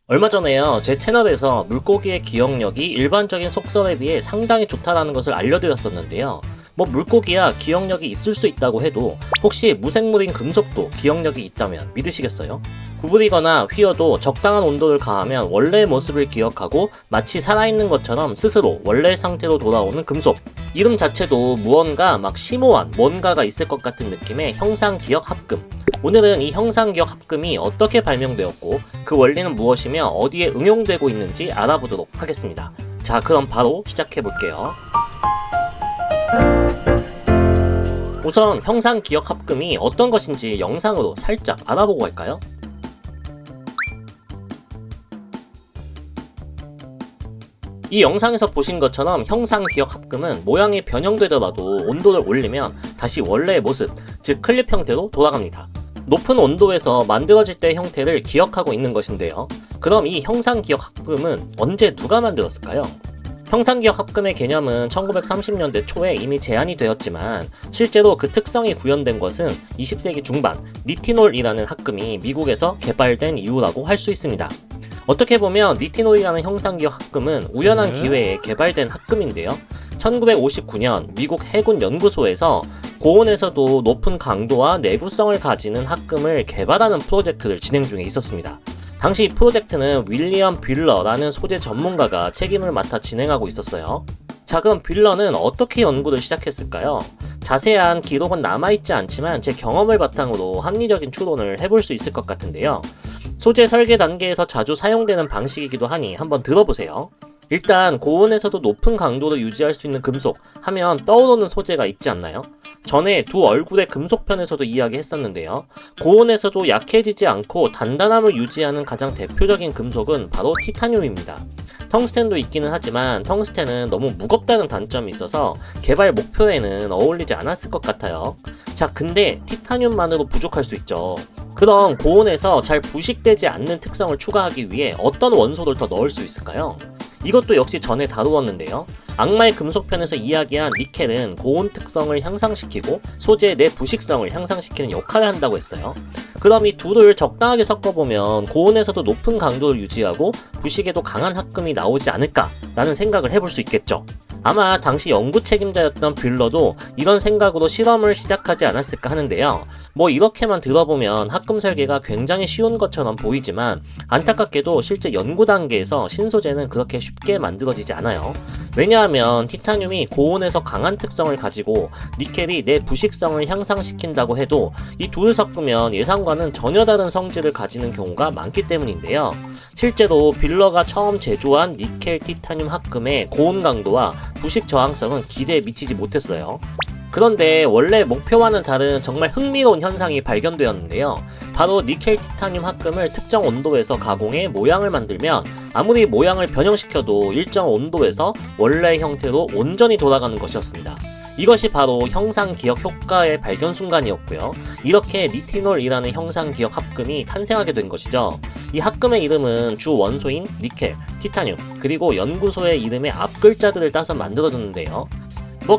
얼마 전에요, 제 채널에서 물고기의 기억력이 일반적인 속설에 비해 상당히 좋다라는 것을 알려드렸었는데요. 물고기야 기억력이 있을 수 있다고 해도 혹시 무생물인 금속도 기억력이 있다면 믿으시겠어요? 구부리거나 휘어도 적당한 온도를 가하면 원래의 모습을 기억하고 마치 살아있는 것처럼 스스로 원래 상태로 돌아오는 금속. 이름 자체도 무언가 심오한 뭔가가 있을 것 같은 느낌의 형상기억 합금. 오늘은 이 형상기억 합금이 어떻게 발명되었고 그 원리는 무엇이며 어디에 응용되고 있는지 알아보도록 하겠습니다. 자, 그럼 바로 시작해 볼게요. 우선 형상기억 합금이 어떤 것인지 영상으로 살짝 알아보고 갈까요? 이 영상에서 보신 것처럼 형상기억 합금은 모양이 변형되더라도 온도를 올리면 다시 원래의 모습, 즉 클립 형태로 돌아갑니다. 높은 온도에서 만들어질 때의 형태를 기억하고 있는 것인데요. 그럼 이 형상기억 합금은 언제 누가 만들었을까요? 형상기억 합금의 개념은 1930년대 초에 이미 제안이 되었지만 실제로 그 특성이 구현된 것은 20세기 중반 니티놀이라는 합금이 미국에서 개발된 이후라고 할 수 있습니다. 어떻게 보면 니티놀이라는 형상기억 합금은 우연한 기회에 개발된 합금인데요. 1959년 미국 해군 연구소에서 고온에서도 높은 강도와 내구성을 가지는 합금을 개발하는 프로젝트를 진행 중에 있었습니다. 당시 이 프로젝트는 윌리엄 뷰러라는 소재 전문가가 책임을 맡아 진행하고 있었어요. 자, 그럼 뷰러는 어떻게 연구를 시작했을까요? 자세한 기록은 남아있지 않지만 제 경험을 바탕으로 합리적인 추론을 해볼 수 있을 것 같은데요. 소재 설계 단계에서 자주 사용되는 방식이기도 하니 한번 들어보세요. 일단 고온에서도 높은 강도를 유지할 수 있는 금속 하면 떠오르는 소재가 있지 않나요? 전에 두 얼굴의 금속편에서도 이야기했었는데요. 고온에서도 약해지지 않고 단단함을 유지하는 가장 대표적인 금속은 바로 티타늄입니다. 텅스텐도 있기는 하지만 텅스텐은 너무 무겁다는 단점이 있어서 개발 목표에는 어울리지 않았을 것 같아요. 자, 근데 티타늄만으로 부족할 수 있죠. 그럼 고온에서 잘 부식되지 않는 특성을 추가하기 위해 어떤 원소를 더 넣을 수 있을까요? 이것도 역시 전에 다루었는데요. 악마의 금속편에서 이야기한 니켈은 고온 특성을 향상시키고 소재의 내부식성을 향상시키는 역할을 한다고 했어요. 그럼 이 둘을 적당하게 섞어보면 고온에서도 높은 강도를 유지하고 부식에도 강한 합금이 나오지 않을까라는 생각을 해볼 수 있겠죠. 아마 당시 연구 책임자였던 뷰러도 이런 생각으로 실험을 시작하지 않았을까 하는데요. 이렇게만 들어보면 합금 설계가 굉장히 쉬운 것처럼 보이지만 안타깝게도 실제 연구 단계에서 신소재는 그렇게 쉽게 만들어지지 않아요. 왜냐하면 티타늄이 고온에서 강한 특성을 가지고 니켈이 내 부식성을 향상시킨다고 해도 이 둘을 섞으면 예상과는 전혀 다른 성질을 가지는 경우가 많기 때문인데요. 실제로 뷰러가 처음 제조한 니켈 티타늄 합금의 고온 강도와 부식 저항성은 기대에 미치지 못했어요. 그런데 원래 목표와는 다른 정말 흥미로운 현상이 발견되었는데요. 바로 니켈 티타늄 합금을 특정 온도에서 가공해 모양을 만들면 아무리 모양을 변형시켜도 일정 온도에서 원래의 형태로 온전히 돌아가는 것이었습니다. 이것이 바로 형상기억 효과의 발견 순간이었고요. 이렇게 니티놀이라는 형상기억 합금이 탄생하게 된 것이죠. 이 합금의 이름은 주 원소인 니켈, 티타늄, 그리고 연구소의 이름의 앞글자들을 따서 만들어졌는데요.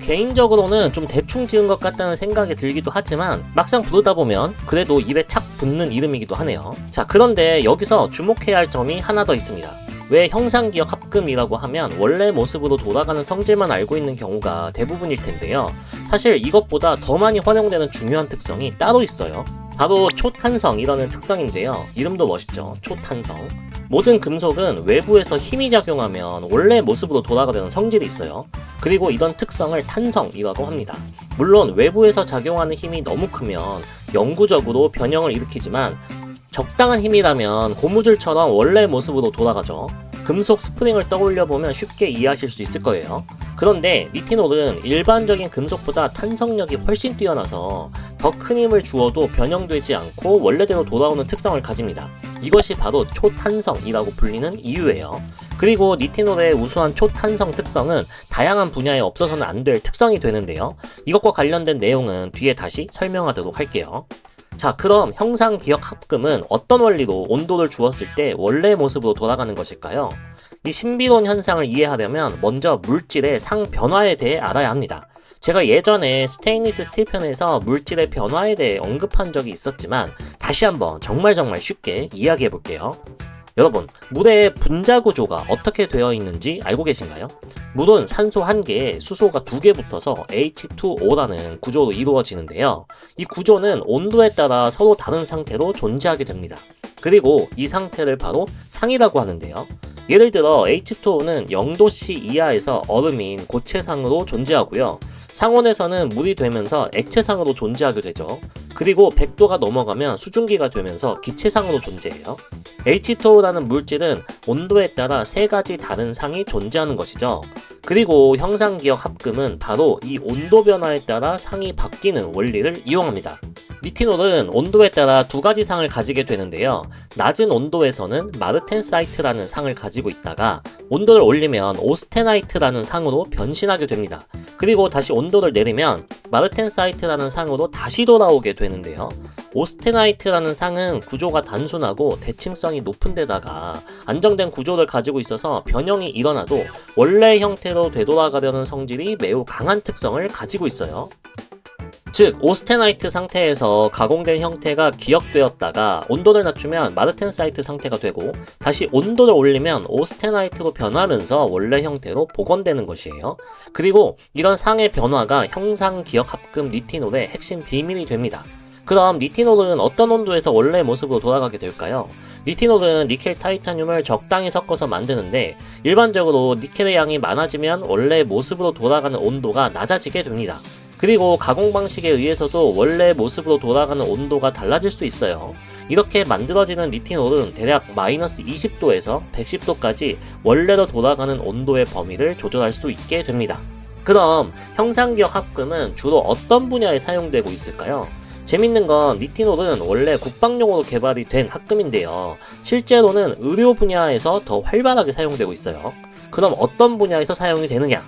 개인적으로는 좀 대충 지은 것 같다는 생각이 들기도 하지만 막상 부르다 보면 그래도 입에 착 붙는 이름이기도 하네요. 자, 그런데 여기서 주목해야 할 점이 하나 더 있습니다. 왜 형상기억 합금이라고 하면 원래 모습으로 돌아가는 성질만 알고 있는 경우가 대부분일 텐데요. 사실 이것보다 더 많이 활용되는 중요한 특성이 따로 있어요. 바로 초탄성이라는 특성인데요. 이름도 멋있죠. 초탄성. 모든 금속은 외부에서 힘이 작용하면 원래 모습으로 돌아가려는 성질이 있어요. 그리고 이런 특성을 탄성이라고 합니다. 물론 외부에서 작용하는 힘이 너무 크면 영구적으로 변형을 일으키지만 적당한 힘이라면 고무줄처럼 원래 모습으로 돌아가죠. 금속 스프링을 떠올려보면 쉽게 이해하실 수 있을 거예요. 그런데 니티놀은 일반적인 금속보다 탄성력이 훨씬 뛰어나서 더 큰 힘을 주어도 변형되지 않고 원래대로 돌아오는 특성을 가집니다. 이것이 바로 초탄성이라고 불리는 이유예요. 그리고 니티놀의 우수한 초탄성 특성은 다양한 분야에 없어서는 안 될 특성이 되는데요. 이것과 관련된 내용은 뒤에 다시 설명하도록 할게요. 자, 그럼 형상기억 합금은 어떤 원리로 온도를 주었을 때 원래의 모습으로 돌아가는 것일까요? 이 신비로운 현상을 이해하려면 먼저 물질의 상변화에 대해 알아야 합니다. 제가 예전에 스테인리스 스틸 편에서 물질의 변화에 대해 언급한 적이 있었지만 다시 한번 정말 쉽게 이야기해 볼게요. 여러분, 물의 분자 구조가 어떻게 되어 있는지 알고 계신가요? 물은 산소 1개에 수소가 2개 붙어서 H2O라는 구조로 이루어지는데요. 이 구조는 온도에 따라 서로 다른 상태로 존재하게 됩니다. 그리고 이 상태를 바로 상이라고 하는데요. 예를 들어 H2O는 0도씨 이하에서 얼음인 고체상으로 존재하고요. 상온에서는 물이 되면서 액체상으로 존재하게 되죠. 그리고 100도가 넘어가면 수증기가 되면서 기체상으로 존재해요. H2O라는 물질은 온도에 따라 3가지 다른 상이 존재하는 것이죠. 그리고 형상기억 합금은 바로 이 온도 변화에 따라 상이 바뀌는 원리를 이용합니다. 니티놀은 온도에 따라 2가지 상을 가지게 되는데요. 낮은 온도에서는 마르텐사이트라는 상을 가지고 있다가 온도를 올리면 오스테나이트라는 상으로 변신하게 됩니다. 그리고 다시 온도를 내리면 마르텐사이트라는 상으로 다시 돌아오게 되는데요. 오스테나이트라는 상은 구조가 단순하고 대칭성이 높은 데다가 안정된 구조를 가지고 있어서 변형이 일어나도 원래 형태로 되돌아가려는 성질이 매우 강한 특성을 가지고 있어요. 즉, 오스테나이트 상태에서 가공된 형태가 기억되었다가 온도를 낮추면 마르텐사이트 상태가 되고 다시 온도를 올리면 오스테나이트로 변하면서 원래 형태로 복원되는 것이에요. 그리고 이런 상의 변화가 형상기억합금 니티놀의 핵심 비밀이 됩니다. 그럼 니티놀은 어떤 온도에서 원래 모습으로 돌아가게 될까요? 니티놀은 니켈 타이타늄을 적당히 섞어서 만드는데 일반적으로 니켈의 양이 많아지면 원래 모습으로 돌아가는 온도가 낮아지게 됩니다. 그리고 가공 방식에 의해서도 원래 모습으로 돌아가는 온도가 달라질 수 있어요. 이렇게 만들어지는 니티놀은 대략 마이너스 20도에서 110도까지 원래로 돌아가는 온도의 범위를 조절할 수 있게 됩니다. 그럼 형상기억 합금은 주로 어떤 분야에 사용되고 있을까요? 재밌는 건 니티놀은 원래 국방용으로 개발이 된 합금인데요. 실제로는 의료 분야에서 더 활발하게 사용되고 있어요. 그럼 어떤 분야에서 사용이 되느냐?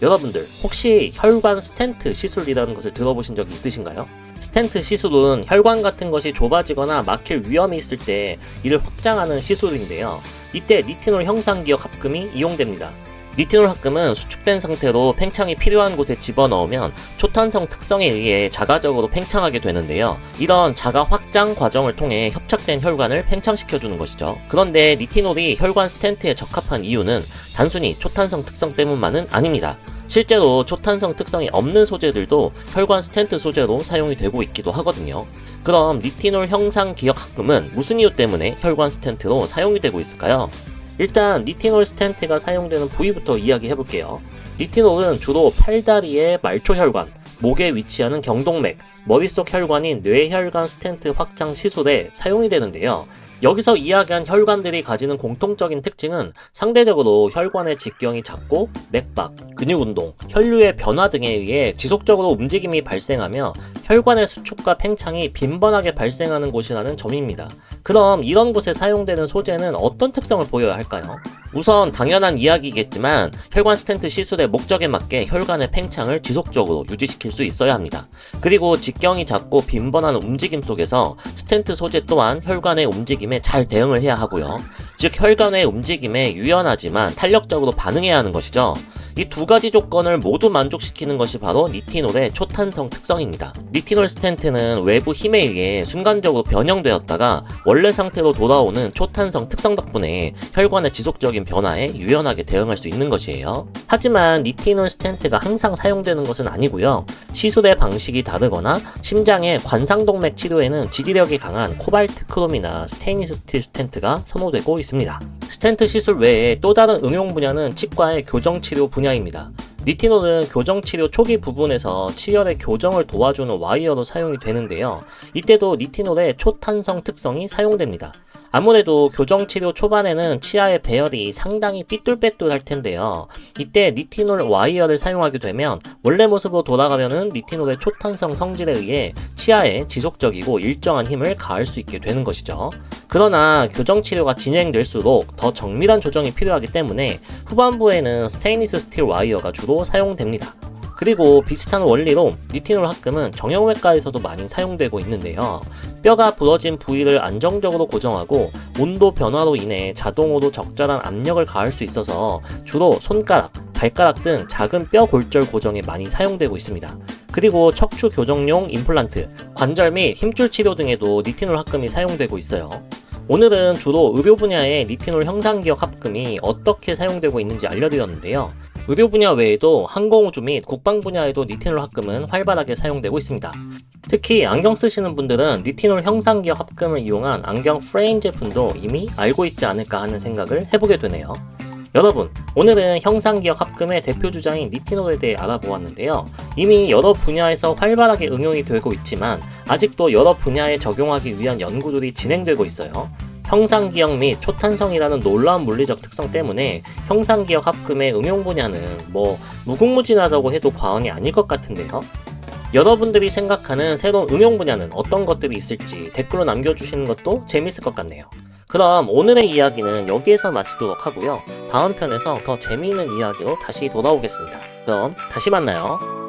여러분들 혹시 혈관 스텐트 시술이라는 것을 들어보신 적이 있으신가요? 스텐트 시술은 혈관 같은 것이 좁아지거나 막힐 위험이 있을 때 이를 확장하는 시술인데요. 이때 니티놀 형상기억 합금이 이용됩니다. 니티놀 합금은 수축된 상태로 팽창이 필요한 곳에 집어넣으면 초탄성 특성에 의해 자가적으로 팽창하게 되는데요. 이런 자가 확장 과정을 통해 협착된 혈관을 팽창시켜주는 것이죠. 그런데 니티놀이 혈관 스텐트에 적합한 이유는 단순히 초탄성 특성 때문만은 아닙니다. 실제로 초탄성 특성이 없는 소재들도 혈관 스텐트 소재로 사용이 되고 있기도 하거든요. 그럼 니티놀 형상기억 합금은 무슨 이유 때문에 혈관 스텐트로 사용이 되고 있을까요? 일단 니티놀 스텐트가 사용되는 부위부터 이야기해볼게요. 니티놀은 주로 팔다리의 말초혈관, 목에 위치하는 경동맥, 머릿속 혈관인 뇌혈관 스텐트 확장 시술에 사용이 되는데요. 여기서 이야기한 혈관들이 가지는 공통적인 특징은 상대적으로 혈관의 직경이 작고 맥박, 근육운동, 혈류의 변화 등에 의해 지속적으로 움직임이 발생하며 혈관의 수축과 팽창이 빈번하게 발생하는 곳이라는 점입니다. 그럼 이런 곳에 사용되는 소재는 어떤 특성을 보여야 할까요? 우선 당연한 이야기겠지만 혈관 스텐트 시술의 목적에 맞게 혈관의 팽창을 지속적으로 유지시킬 수 있어야 합니다. 그리고 직경이 작고 빈번한 움직임 속에서 스텐트 소재 또한 혈관의 움직임에 잘 대응을 해야 하고요. 즉 혈관의 움직임에 유연하지만 탄력적으로 반응해야 하는 것이죠. 이 2가지 조건을 모두 만족시키는 것이 바로 니티놀의 초탄성 특성입니다. 니티놀 스텐트는 외부 힘에 의해 순간적으로 변형되었다가 원래 상태로 돌아오는 초탄성 특성 덕분에 혈관의 지속적인 변화에 유연하게 대응할 수 있는 것이에요. 하지만 니티놀 스텐트가 항상 사용되는 것은 아니고요. 시술의 방식이 다르거나 심장의 관상동맥 치료에는 지지력이 강한 코발트 크롬이나 스테인리스 스틸 스텐트가 선호되고 있습니다. 스텐트 시술 외에 또 다른 응용 분야는 치과의 교정치료 분야입니다. 니티놀은 교정치료 초기 부분에서 치열의 교정을 도와주는 와이어로 사용이 되는데요. 이때도 니티놀의 초탄성 특성이 사용됩니다. 아무래도 교정치료 초반에는 치아의 배열이 상당히 삐뚤빼뚤할 텐데요. 이때 니티놀 와이어를 사용하게 되면 원래 모습으로 돌아가려는 니티놀의 초탄성 성질에 의해 치아에 지속적이고 일정한 힘을 가할 수 있게 되는 것이죠. 그러나 교정치료가 진행될수록 더 정밀한 조정이 필요하기 때문에 후반부에는 스테인리스 스틸 와이어가 주로 사용됩니다. 그리고 비슷한 원리로 니티놀 합금은 정형외과에서도 많이 사용되고 있는데요. 뼈가 부러진 부위를 안정적으로 고정하고 온도 변화로 인해 자동으로 적절한 압력을 가할 수 있어서 주로 손가락, 발가락 등 작은 뼈 골절 고정에 많이 사용되고 있습니다. 그리고 척추 교정용 임플란트, 관절 및 힘줄 치료 등에도 니티놀 합금이 사용되고 있어요. 오늘은 주로 의료 분야의 니티놀 형상기억 합금이 어떻게 사용되고 있는지 알려드렸는데요. 의료 분야 외에도 항공우주 및 국방 분야에도 니티놀 합금은 활발하게 사용되고 있습니다. 특히 안경 쓰시는 분들은 니티놀 형상기억 합금을 이용한 안경 프레임 제품도 이미 알고 있지 않을까 하는 생각을 해보게 되네요. 여러분, 오늘은 형상기억 합금의 대표 주자인 니티놀에 대해 알아보았는데요. 이미 여러 분야에서 활발하게 응용이 되고 있지만 아직도 여러 분야에 적용하기 위한 연구들이 진행되고 있어요. 형상기억 및 초탄성이라는 놀라운 물리적 특성 때문에 형상기억 합금의 응용 분야는 무궁무진하다고 해도 과언이 아닐 것 같은데요. 여러분들이 생각하는 새로운 응용 분야는 어떤 것들이 있을지 댓글로 남겨주시는 것도 재밌을 것 같네요. 그럼 오늘의 이야기는 여기에서 마치도록 하고요. 다음 편에서 더 재미있는 이야기로 다시 돌아오겠습니다. 그럼 다시 만나요.